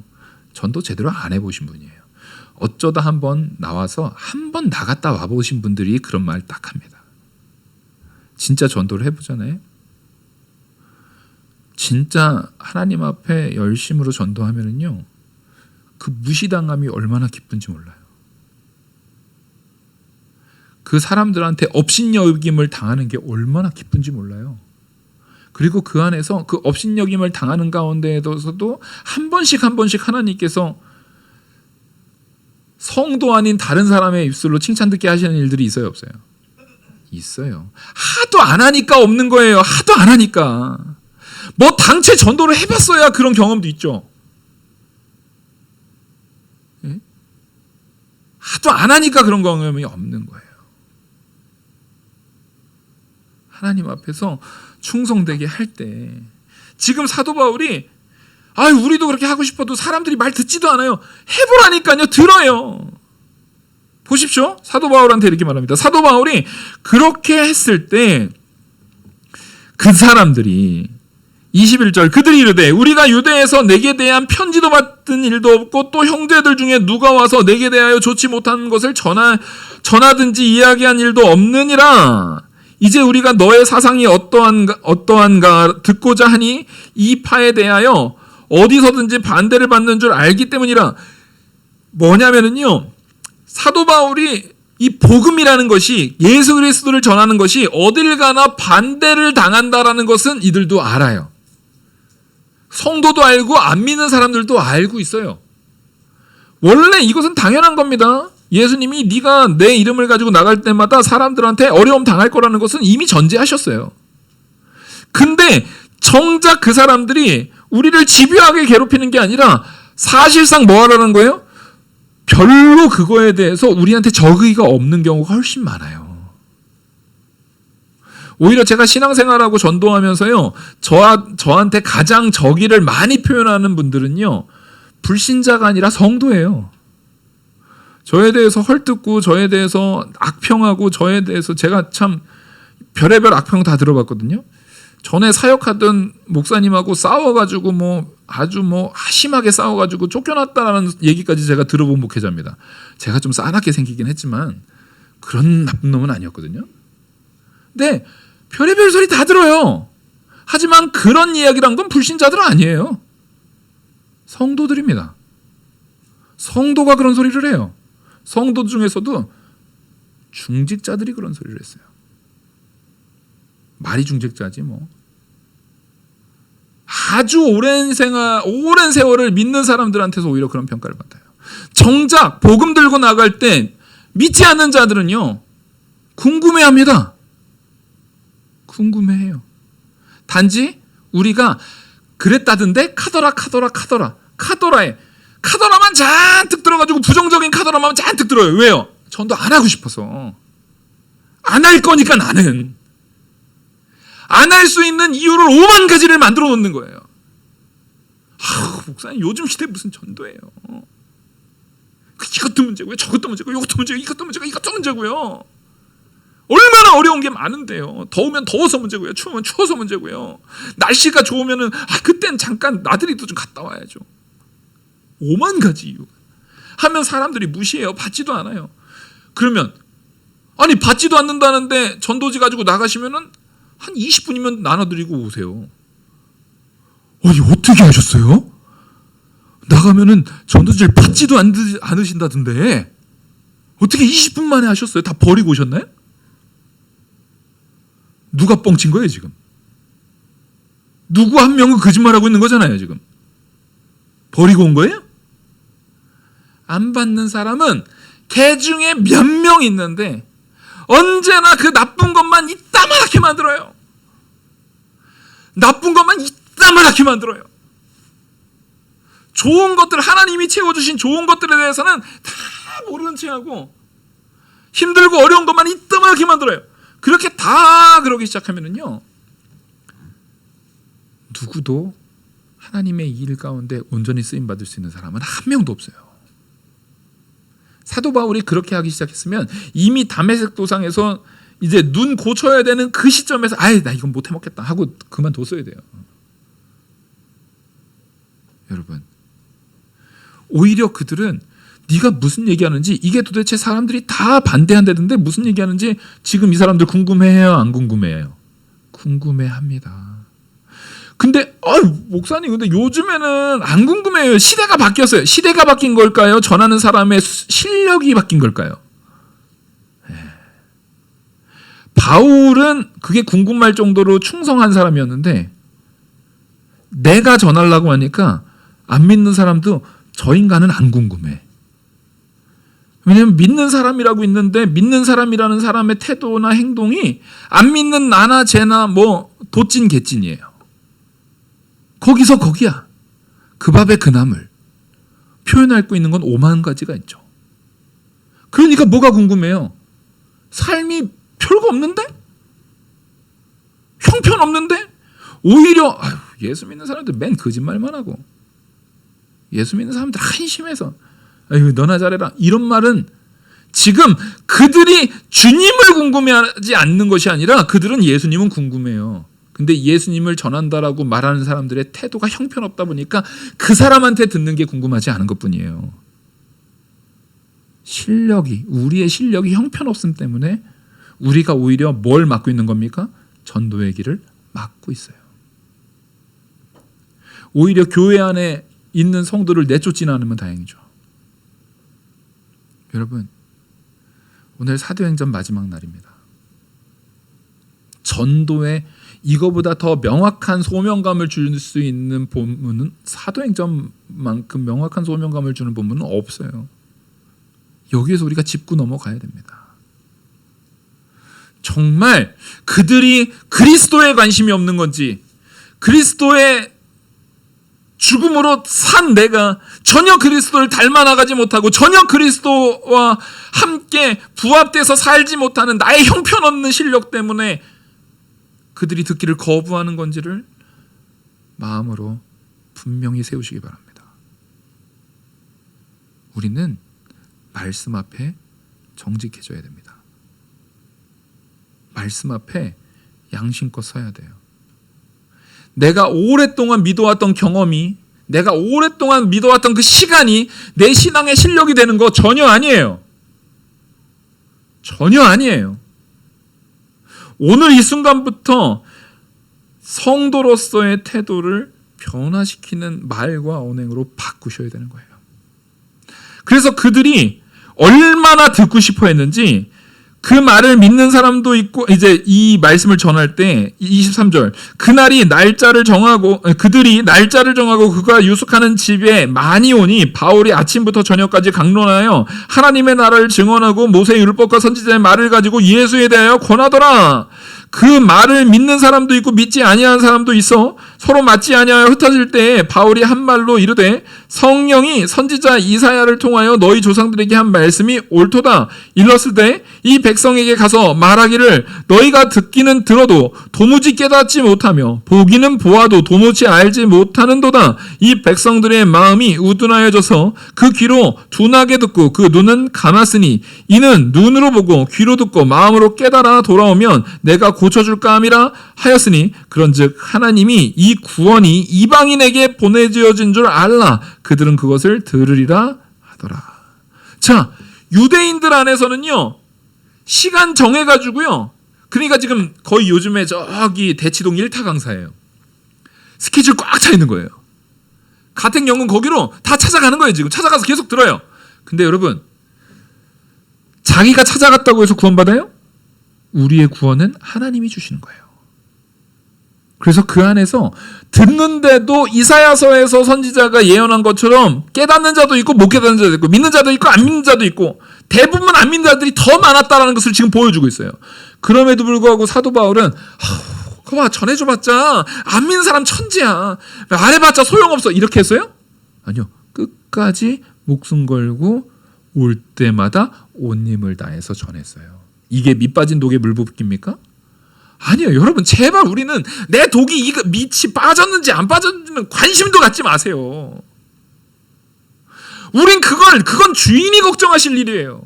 전도 제대로 안 해보신 분이에요. 어쩌다 한번 나와서 한번 나갔다 와보신 분들이 그런 말 딱 합니다. 진짜 전도를 해보잖아요. 진짜 하나님 앞에 열심으로 전도하면은요 그 무시당함이 얼마나 기쁜지 몰라요. 그 사람들한테 업신여김을 당하는 게 얼마나 기쁜지 몰라요. 그리고 그 안에서 그 업신여김을 당하는 가운데에서도 한 번씩 하나님께서 성도 아닌 다른 사람의 입술로 칭찬 듣게 하시는 일들이 있어요, 없어요? 있어요. 하도 안 하니까 없는 거예요. 하도 안 하니까. 뭐 당체 전도를 해봤어야 그런 경험도 있죠. 예? 하도 안 하니까 그런 경험이 없는 거예요. 하나님 앞에서 충성되게 할 때, 지금 사도 바울이 우리도 그렇게 하고 싶어도 사람들이 말 듣지도 않아요. 해보라니까요. 들어요. 보십시오. 사도 바울한테 이렇게 말합니다. 사도 바울이 그렇게 했을 때 그 사람들이 21절, 그들이 이르되 우리가 유대에서 내게 대한 편지도 받은 일도 없고 또 형제들 중에 누가 와서 내게 대하여 좋지 못한 것을 전하든지 이야기한 일도 없느니라. 이제 우리가 너의 사상이 어떠한가 듣고자 하니 이 파에 대하여 어디서든지 반대를 받는 줄 알기 때문이라. 뭐냐면은요, 사도 바울이 이 복음이라는 것이, 예수 그리스도를 전하는 것이 어딜 가나 반대를 당한다라는 것은 이들도 알아요. 성도도 알고 안 믿는 사람들도 알고 있어요. 원래 이것은 당연한 겁니다. 예수님이 네가 내 이름을 가지고 나갈 때마다 사람들한테 어려움 당할 거라는 것은 이미 전제하셨어요. 근데 정작 그 사람들이 우리를 집요하게 괴롭히는 게 아니라 사실상 뭐 하라는 거예요? 별로 그거에 대해서 우리한테 적의가 없는 경우가 훨씬 많아요. 오히려 제가 신앙생활하고 전도하면서요, 저한테 가장 적의를 많이 표현하는 분들은요, 불신자가 아니라 성도예요. 저에 대해서 헐뜯고, 저에 대해서 악평하고, 저에 대해서 제가 참 별의별 악평 다 들어봤거든요. 전에 사역하던 목사님하고 싸워가지고 아주 심하게 싸워가지고 쫓겨났다라는 얘기까지 제가 들어본 목회자입니다. 제가 좀 싸납게 생기긴 했지만 그런 나쁜 놈은 아니었거든요. 근데 별의별 소리 다 들어요. 하지만 그런 이야기란 건 불신자들은 아니에요. 성도들입니다. 성도가 그런 소리를 해요. 성도 중에서도 중직자들이 그런 소리를 했어요. 말이 중직자지 뭐. 아주 오랜 세월을 믿는 사람들한테서 오히려 그런 평가를 받아요. 정작 복음 들고 나갈 때 믿지 않는 자들은요, 궁금해합니다. 궁금해해요. 단지 우리가 그랬다던데 카더라에 카더라만 잔뜩 들어가지고 부정적인 카더라만 잔뜩 들어요. 왜요? 전도 안 하고 싶어서. 안 할 거니까 나는. 안 할 수 있는 이유를 5만 가지를 만들어 놓는 거예요. 목사님 요즘 시대 무슨 전도예요. 이것도 문제고요. 저것도 문제고, 이것도 문제고, 이것도 문제고, 이것도 문제고요. 얼마나 어려운 게 많은데요. 더우면 더워서 문제고요. 추우면 추워서 문제고요. 날씨가 좋으면은 그땐 잠깐 나들이도 좀 갔다 와야죠. 5만 가지 이유 하면 사람들이 무시해요. 받지도 않아요. 그러면 아니 받지도 않는다는데 전도지 가지고 나가시면은 한 20분이면 나눠드리고 오세요. 아니 어떻게 하셨어요? 나가면은 전도지를 받지도 않으신다던데 어떻게 20분 만에 하셨어요? 다 버리고 오셨나요? 누가 뻥친 거예요 지금? 누구 한 명은 거짓말하고 있는 거잖아요 지금. 버리고 온 거예요? 안 받는 사람은 개 중에 몇 명 있는데 언제나 그 나쁜 것만 이따만하게 만들어요. 나쁜 것만 이따만하게 만들어요. 좋은 것들, 하나님이 채워주신 좋은 것들에 대해서는 다 모르는 체하고 힘들고 어려운 것만 이따만하게 만들어요. 그렇게 다 그러기 시작하면은요, 누구도 하나님의 일 가운데 온전히 쓰임받을 수 있는 사람은 한 명도 없어요. 사도 바울이 그렇게 하기 시작했으면 이미 다메섹 도상에서 이제 눈 고쳐야 되는 그 시점에서 나 이건 못 해먹겠다 하고 그만뒀어야 돼요. 여러분, 오히려 그들은 네가 무슨 얘기하는지, 이게 도대체 사람들이 다 반대한다던데 무슨 얘기하는지 지금 이 사람들 궁금해해요, 안 궁금해해요? 궁금해합니다. 근데 목사님 근데 요즘에는 안 궁금해요. 시대가 바뀌었어요. 시대가 바뀐 걸까요? 전하는 사람의 실력이 바뀐 걸까요? 바울은 그게 궁금할 정도로 충성한 사람이었는데 내가 전하려고 하니까 안 믿는 사람도 저 인간은 안 궁금해. 왜냐하면 믿는 사람이라고 있는데 믿는 사람이라는 사람의 태도나 행동이 안 믿는 나나 쟤나 도찐 개찐이에요. 거기서 거기야. 그 밥에 그 나물. 표현할 수 있는 건 5만 가지가 있죠. 그러니까 뭐가 궁금해요? 삶이 별거 없는데? 형편없는데? 오히려 예수 믿는 사람들 맨 거짓말만 하고 예수 믿는 사람들 한심해서 너나 잘해라 이런 말은 지금 그들이 주님을 궁금해하지 않는 것이 아니라 그들은 예수님은 궁금해요. 근데 예수님을 전한다라고 말하는 사람들의 태도가 형편없다 보니까 그 사람한테 듣는 게 궁금하지 않은 것뿐이에요. 우리의 실력이 형편없음 때문에 우리가 오히려 뭘 맡고 있는 겁니까? 전도의 길을 막고 있어요. 오히려 교회 안에 있는 성도를 내쫓지는 않으면 다행이죠. 여러분, 오늘 사도행전 마지막 날입니다. 전도에 이거보다 더 명확한 소명감을 줄 수 있는 본문은 사도행전만큼 명확한 소명감을 주는 본문은 없어요. 여기에서 우리가 짚고 넘어가야 됩니다. 정말 그들이 그리스도에 관심이 없는 건지, 그리스도의 죽음으로 산 내가 전혀 그리스도를 닮아 나가지 못하고 전혀 그리스도와 함께 부합돼서 살지 못하는 나의 형편없는 실력 때문에 그들이 듣기를 거부하는 건지를 마음으로 분명히 세우시기 바랍니다. 우리는 말씀 앞에 정직해져야 됩니다. 말씀 앞에 양심껏 서야 돼요. 내가 오랫동안 믿어왔던 경험이, 내가 오랫동안 믿어왔던 그 시간이 내 신앙의 실력이 되는 거 전혀 아니에요. 전혀 아니에요. 오늘 이 순간부터 성도로서의 태도를 변화시키는 말과 언행으로 바꾸셔야 되는 거예요. 그래서 그들이 얼마나 듣고 싶어 했는지 그 말을 믿는 사람도 있고, 이제 이 말씀을 전할 때 23절, 그들이 날짜를 정하고 그가 유숙하는 집에 많이 오니 바울이 아침부터 저녁까지 강론하여 하나님의 나라를 증언하고 모세의 율법과 선지자의 말을 가지고 예수에 대하여 권하더라. 그 말을 믿는 사람도 있고 믿지 아니하는 사람도 있어 서로 맞지 아니하여 흩어질 때에 바울이 한 말로 이르되 성령이 선지자 이사야를 통하여 너희 조상들에게 한 말씀이 옳도다. 일렀을 때 이 백성에게 가서 말하기를 너희가 듣기는 들어도 도무지 깨닫지 못하며 보기는 보아도 도무지 알지 못하는도다. 이 백성들의 마음이 우둔하여져서 그 귀로 둔하게 듣고 그 눈은 감았으니 이는 눈으로 보고 귀로 듣고 마음으로 깨달아 돌아오면 내가 고쳐줄까 함이라 하였으니 그런즉 하나님이 이 구원이 이방인에게 보내지어진 줄 알라. 그들은 그것을 들으리라 하더라. 자, 유대인들 안에서는요, 시간 정해가지고요, 그러니까 지금 거의 요즘에 저기 대치동 1타 강사예요. 스케줄 꽉 차 있는 거예요. 가택연금 거기로 다 찾아가는 거예요. 지금 찾아가서 계속 들어요. 근데 여러분, 자기가 찾아갔다고 해서 구원받아요? 우리의 구원은 하나님이 주시는 거예요. 그래서 그 안에서 듣는데도 이사야서에서 선지자가 예언한 것처럼 깨닫는 자도 있고 못 깨닫는 자도 있고 믿는 자도 있고 안 믿는 자도 있고 대부분 안 믿는 자들이 더 많았다는 것을 지금 보여주고 있어요. 그럼에도 불구하고 사도 바울은 그거 봐, 전해줘봤자 안 믿는 사람 천지야, 말해봤자 소용없어, 이렇게 했어요? 아니요. 끝까지 목숨 걸고 올 때마다 온 힘을 다해서 전했어요. 이게 밑 빠진 독에 물 붓기입니까? 아니에요. 여러분, 제발 우리는 내 독이 이거 밑이 빠졌는지 안 빠졌는지는 관심도 갖지 마세요. 우린 그건 주인이 걱정하실 일이에요.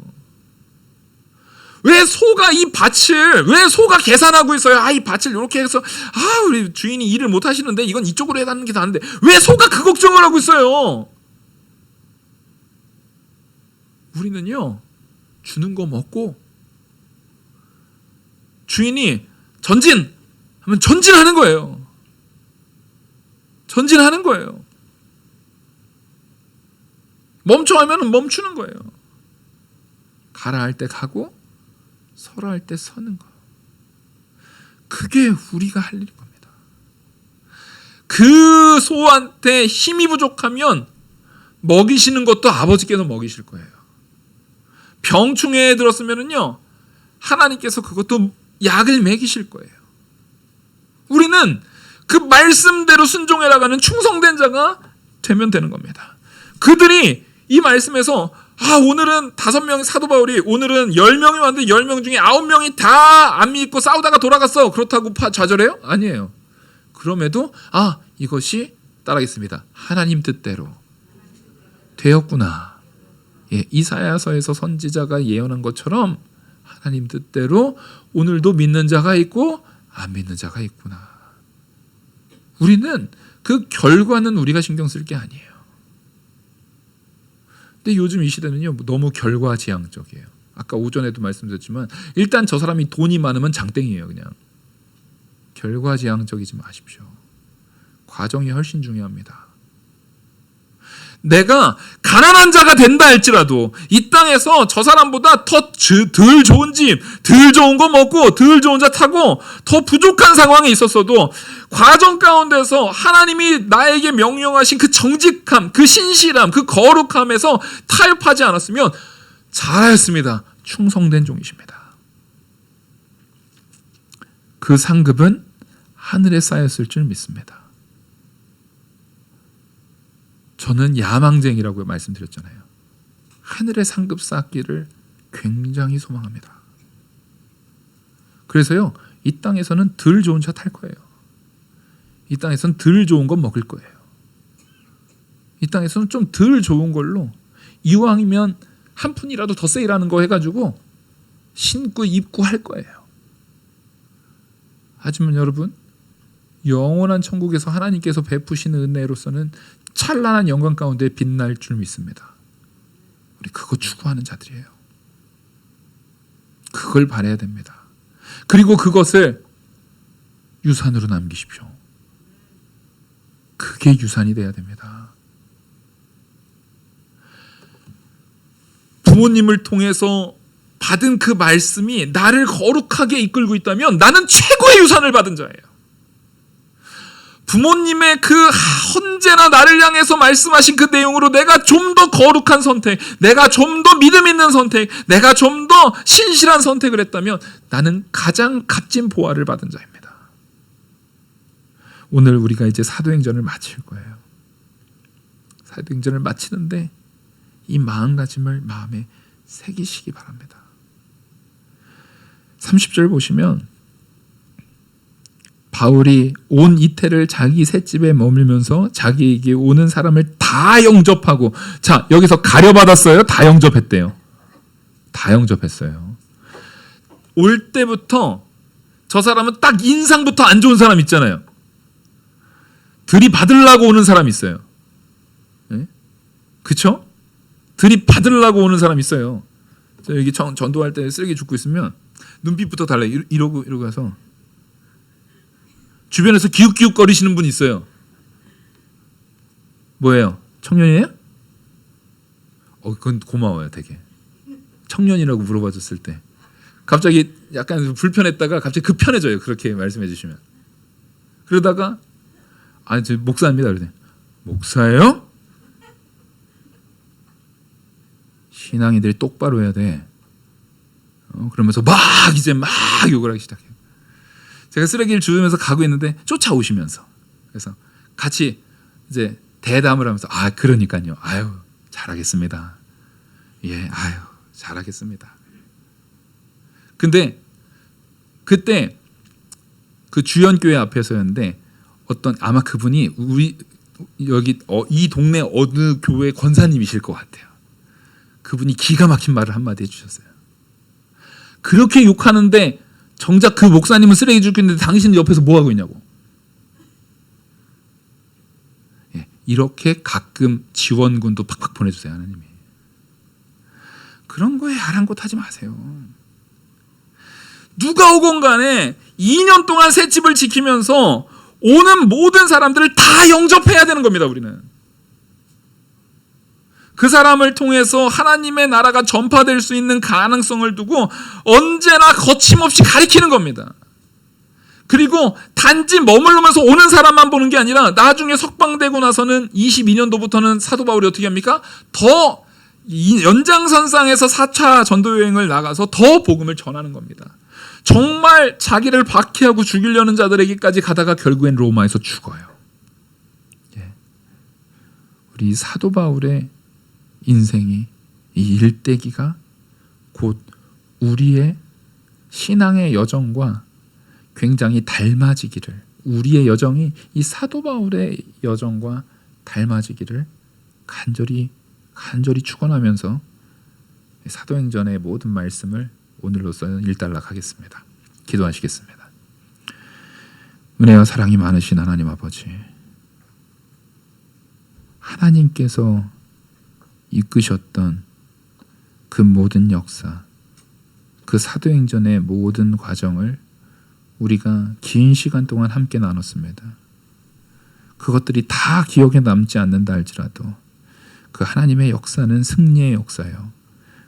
왜 소가 이 밭을, 왜 소가 계산하고 있어요? 이 밭을 이렇게 해서, 우리 주인이 일을 못 하시는데 이건 이쪽으로 해가는 게 나은데, 왜 소가 그 걱정을 하고 있어요? 우리는요, 주는 거 먹고, 주인이 전진! 하면 전진하는 거예요. 전진하는 거예요. 멈춰 하면 멈추는 거예요. 가라 할 때 가고 서라 할 때 서는 거. 그게 우리가 할 일인 겁니다. 그 소한테 힘이 부족하면 먹이시는 것도 아버지께서 먹이실 거예요. 병충해에 들었으면은요, 하나님께서 그것도 약을 먹이실 거예요. 우리는 그 말씀대로 순종해나가는 충성된 자가 되면 되는 겁니다. 그들이 이 말씀에서 오늘은 5명, 사도 바울이 오늘은 10명이 왔는데 10명 중에 9명이 다 안 믿고 싸우다가 돌아갔어, 그렇다고 좌절해요? 아니에요. 그럼에도 이것이 따라하겠습니다, 하나님 뜻대로 되었구나. 이사야서에서 선지자가 예언한 것처럼 하나님 뜻대로 오늘도 믿는 자가 있고 안 믿는 자가 있구나. 우리는 그 결과는 우리가 신경 쓸 게 아니에요. 근데 요즘 이 시대는요, 너무 결과지향적이에요. 아까 오전에도 말씀드렸지만 일단 저 사람이 돈이 많으면 장땡이에요. 그냥 결과지향적이지 마십시오. 과정이 훨씬 중요합니다. 내가 가난한 자가 된다 할지라도 이 땅에서 저 사람보다 더 덜 좋은 집, 덜 좋은 거 먹고 덜 좋은 차 타고 더 부족한 상황에 있었어도 과정 가운데서 하나님이 나에게 명령하신 그 정직함, 그 신실함, 그 거룩함에서 타협하지 않았으면 잘하였습니다. 충성된 종이십니다. 그 상급은 하늘에 쌓였을 줄 믿습니다. 저는 야망쟁이라고 말씀드렸잖아요. 하늘의 상급 쌓기를 굉장히 소망합니다. 그래서요, 이 땅에서는 덜 좋은 차 탈 거예요. 이 땅에서는 덜 좋은 거 먹을 거예요. 이 땅에서는 좀 덜 좋은 걸로 이왕이면 한 푼이라도 더 세일하는 거 해가지고 신고 입고 할 거예요. 하지만 여러분, 영원한 천국에서 하나님께서 베푸시는 은혜로서는 찬란한 영광 가운데 빛날 줄 믿습니다. 우리 그거 추구하는 자들이에요. 그걸 바라야 됩니다. 그리고 그것을 유산으로 남기십시오. 그게 유산이 돼야 됩니다. 부모님을 통해서 받은 그 말씀이 나를 거룩하게 이끌고 있다면 나는 최고의 유산을 받은 자예요. 부모님의 그 언제나 나를 향해서 말씀하신 그 내용으로 내가 좀 더 거룩한 선택, 내가 좀 더 믿음 있는 선택, 내가 좀 더 신실한 선택을 했다면 나는 가장 값진 보화를 받은 자입니다. 오늘 우리가 이제 사도행전을 마칠 거예요. 사도행전을 마치는데 이 마음가짐을 마음에 새기시기 바랍니다. 30절 보시면 바울이 온 이태를 자기 셋집에 머물면서 자기에게 오는 사람을 다 영접하고, 자, 여기서 가려받았어요? 다 영접했대요. 다 영접했어요. 올 때부터 저 사람은 딱 인상부터 안 좋은 사람 있잖아요. 들이받으려고 오는 사람 있어요. 네? 그쵸? 들이받으려고 오는 사람 있어요. 여기 전도할 때 쓰레기 줍고 있으면 눈빛부터 달라요. 이러고 가서 주변에서 기웃기웃 거리시는 분 있어요. 뭐예요? 청년이에요? 그건 고마워요, 되게. 청년이라고 물어봐 줬을 때 갑자기 약간 불편했다가 갑자기 급편해져요. 그렇게 말씀해 주시면. 그러다가 저 목사입니다. 그러더니 목사예요? 신앙인들이 똑바로 해야 돼. 그러면서 막 욕을 하기 시작해요. 제가 쓰레기를 주우면서 가고 있는데 쫓아오시면서, 그래서 같이 이제 대담을 하면서 그러니까요. 잘하겠습니다. 예, 잘하겠습니다. 근데 그때 그 주연교회 앞에서였는데 아마 그분이 우리 여기 이 동네 어느 교회 권사님이실 것 같아요. 그분이 기가 막힌 말을 한마디 해주셨어요. 그렇게 욕하는데 정작 그 목사님은 쓰레기 줍고 있는데 당신은 옆에서 뭐하고 있냐고. 예, 이렇게 가끔 지원군도 팍팍 보내주세요. 하나님이. 그런 거에 아랑곳하지 마세요. 누가 오건 간에 2년 동안 새 집을 지키면서 오는 모든 사람들을 다 영접해야 되는 겁니다. 우리는. 그 사람을 통해서 하나님의 나라가 전파될 수 있는 가능성을 두고 언제나 거침없이 가리키는 겁니다. 그리고 단지 머물면서 오는 사람만 보는 게 아니라 나중에 석방되고 나서는 22년도부터는 사도 바울이 어떻게 합니까? 더 연장선상에서 4차 전도여행을 나가서 더 복음을 전하는 겁니다. 정말 자기를 박해하고 죽이려는 자들에게까지 가다가 결국엔 로마에서 죽어요. 우리 사도 바울의 인생이, 이 일대기가 곧 우리의 신앙의 여정과 굉장히 닮아지기를, 우리의 여정이 이 사도 바울의 여정과 닮아지기를 간절히 축원하면서 사도행전의 모든 말씀을 오늘로서는 일단락 하겠습니다. 기도하시겠습니다. 은혜와 사랑이 많으신 하나님 아버지, 하나님께서 이끄셨던 그 모든 역사, 그 사도행전의 모든 과정을 우리가 긴 시간 동안 함께 나눴습니다. 그것들이 다 기억에 남지 않는다 할지라도 그 하나님의 역사는 승리의 역사예요.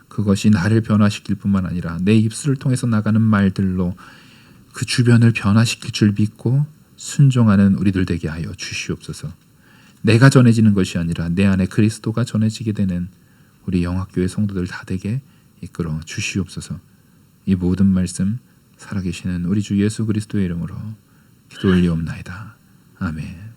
그것이 나를 변화시킬 뿐만 아니라 내 입술을 통해서 나가는 말들로 그 주변을 변화시킬 줄 믿고 순종하는 우리들 되게 하여 주시옵소서. 내가 전해지는 것이 아니라 내 안에 그리스도가 전해지게 되는 우리 영학교회 성도들 다 되게 이끌어 주시옵소서. 이 모든 말씀 살아계시는 우리 주 예수 그리스도의 이름으로 기도 올리옵나이다. 아멘.